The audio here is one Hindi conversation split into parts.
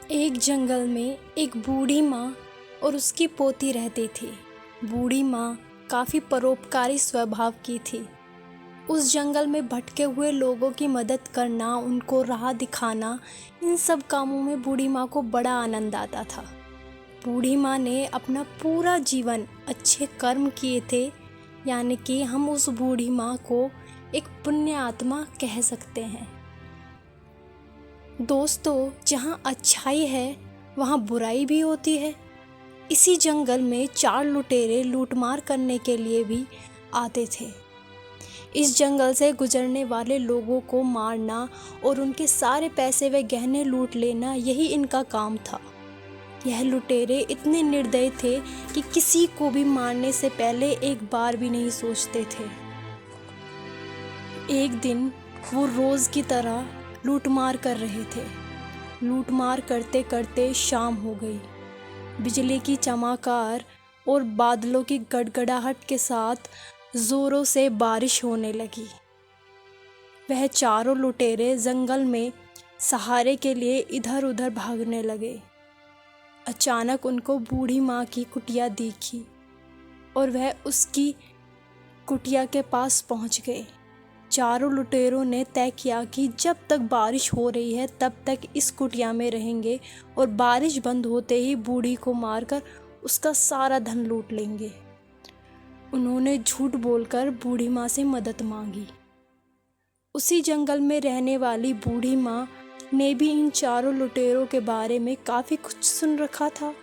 एक जंगल में एक बूढ़ी माँ और उसकी पोती रहती थी। बूढ़ी माँ काफ़ी परोपकारी स्वभाव की थी। उस जंगल में भटके हुए लोगों की मदद करना, उनको राह दिखाना, इन सब कामों में बूढ़ी माँ को बड़ा आनंद आता था। बूढ़ी माँ ने अपना पूरा जीवन अच्छे कर्म किए थे, यानी कि हम उस बूढ़ी माँ को एक पुण्य आत्मा कह सकते हैं। दोस्तों, जहाँ अच्छाई है वहाँ बुराई भी होती है। इसी जंगल में 4 लुटेरे लूटमार करने के लिए भी आते थे। इस जंगल से गुजरने वाले लोगों को मारना और उनके सारे पैसे व गहने लूट लेना, यही इनका काम था। यह लुटेरे इतने निर्दयी थे कि किसी को भी मारने से पहले एक बार भी नहीं सोचते थे। एक दिन वो रोज़ की तरह लूटमार कर रहे थे। लूटमार करते करते शाम हो गई। बिजली की चमकार और बादलों की गड़गड़ाहट के साथ ज़ोरों से बारिश होने लगी। वह चारों लुटेरे जंगल में सहारे के लिए इधर उधर भागने लगे। अचानक उनको बूढ़ी माँ की कुटिया दिखी और वह उसकी कुटिया के पास पहुँच गए। चारों लुटेरों ने तय किया कि जब तक बारिश हो रही है तब तक इस कुटिया में रहेंगे और बारिश बंद होते ही बूढ़ी को मारकर उसका सारा धन लूट लेंगे। उन्होंने झूठ बोलकर बूढ़ी माँ से मदद मांगी। उसी जंगल में रहने वाली बूढ़ी माँ ने भी इन चारों लुटेरों के बारे में काफ़ी कुछ सुन रखा था।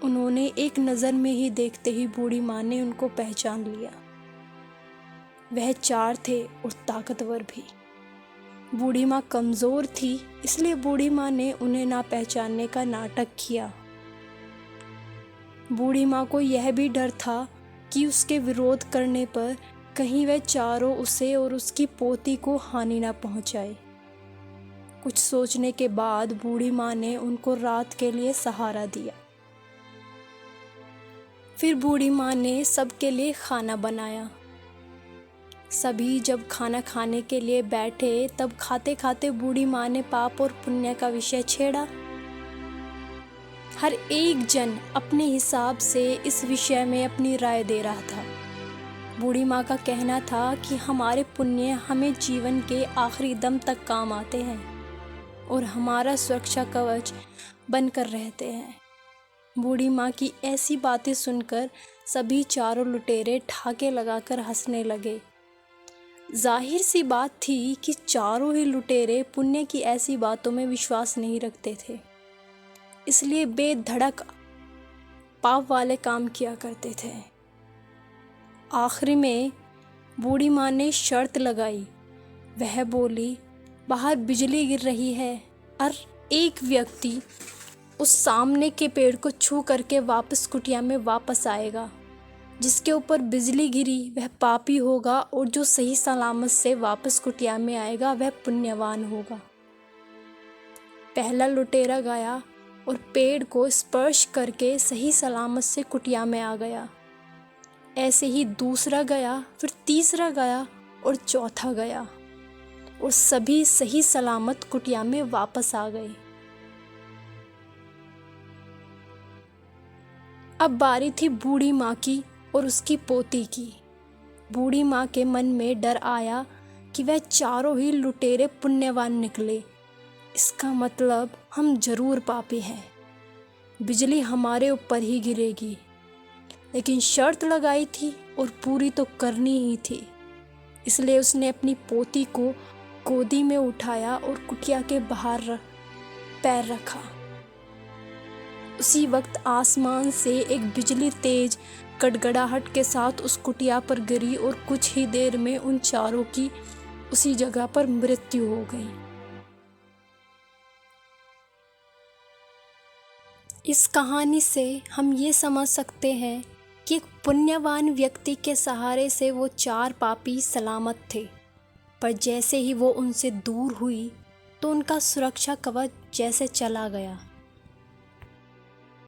उन्होंने एक नज़र में ही देखते ही बूढ़ी माँ ने उनको पहचान लिया। वह 4 थे और ताकतवर भी। बूढ़ी माँ कमज़ोर थी, इसलिए बूढ़ी माँ ने उन्हें ना पहचानने का नाटक किया। बूढ़ी माँ को यह भी डर था कि उसके विरोध करने पर कहीं वह चारों उसे और उसकी पोती को हानि ना पहुँचाए। कुछ सोचने के बाद बूढ़ी माँ ने उनको रात के लिए सहारा दिया। फिर बूढ़ी माँ ने सबके लिए खाना बनाया। सभी जब खाना खाने के लिए बैठे तब खाते खाते बूढ़ी माँ ने पाप और पुण्य का विषय छेड़ा। हर एक जन अपने हिसाब से इस विषय में अपनी राय दे रहा था। बूढ़ी माँ का कहना था कि हमारे पुण्य हमें जीवन के आखिरी दम तक काम आते हैं और हमारा सुरक्षा कवच बनकर रहते हैं। बूढ़ी माँ की ऐसी बातें सुनकर सभी चारों लुटेरे ठाके लगाकर हंसने लगे। जाहिर सी बात थी कि चारों ही लुटेरे पुण्य की ऐसी बातों में विश्वास नहीं रखते थे, इसलिए बेधड़क पाप वाले काम किया करते थे। आखिरी में बूढ़ी माँ ने शर्त लगाई। वह बोली, बाहर बिजली गिर रही है और एक व्यक्ति उस सामने के पेड़ को छू करके वापस कुटिया में वापस आएगा। जिसके ऊपर बिजली गिरी वह पापी होगा और जो सही सलामत से वापस कुटिया में आएगा वह पुण्यवान होगा। पहला लुटेरा गया और पेड़ को स्पर्श करके सही सलामत से कुटिया में आ गया। ऐसे ही दूसरा गया, फिर तीसरा गया और चौथा गया और सभी सही सलामत कुटिया में वापस आ गए। अब बारी थी बूढ़ी माँ की और उसकी पोती की। बूढ़ी माँ के मन में डर आया कि वह चारों ही लुटेरे पुण्यवान निकले। इसका मतलब हम जरूर पापी हैं। बिजली हमारे ऊपर ही गिरेगी। लेकिन शर्त लगाई थी और पूरी तो करनी ही थी। इसलिए उसने अपनी पोती को गोदी में उठाया और कुटिया के बाहर पैर रखा। उसी वक्त आसमान से एक बिजली तेज गड़गड़ाहट के साथ उस कुटिया पर गिरी और कुछ ही देर में उन चारों की उसी जगह पर मृत्यु हो गई। इस कहानी से हम ये समझ सकते हैं कि एक पुण्यवान व्यक्ति के सहारे से वो 4 पापी सलामत थे, पर जैसे ही वो उनसे दूर हुई तो उनका सुरक्षा कवच जैसे चला गया।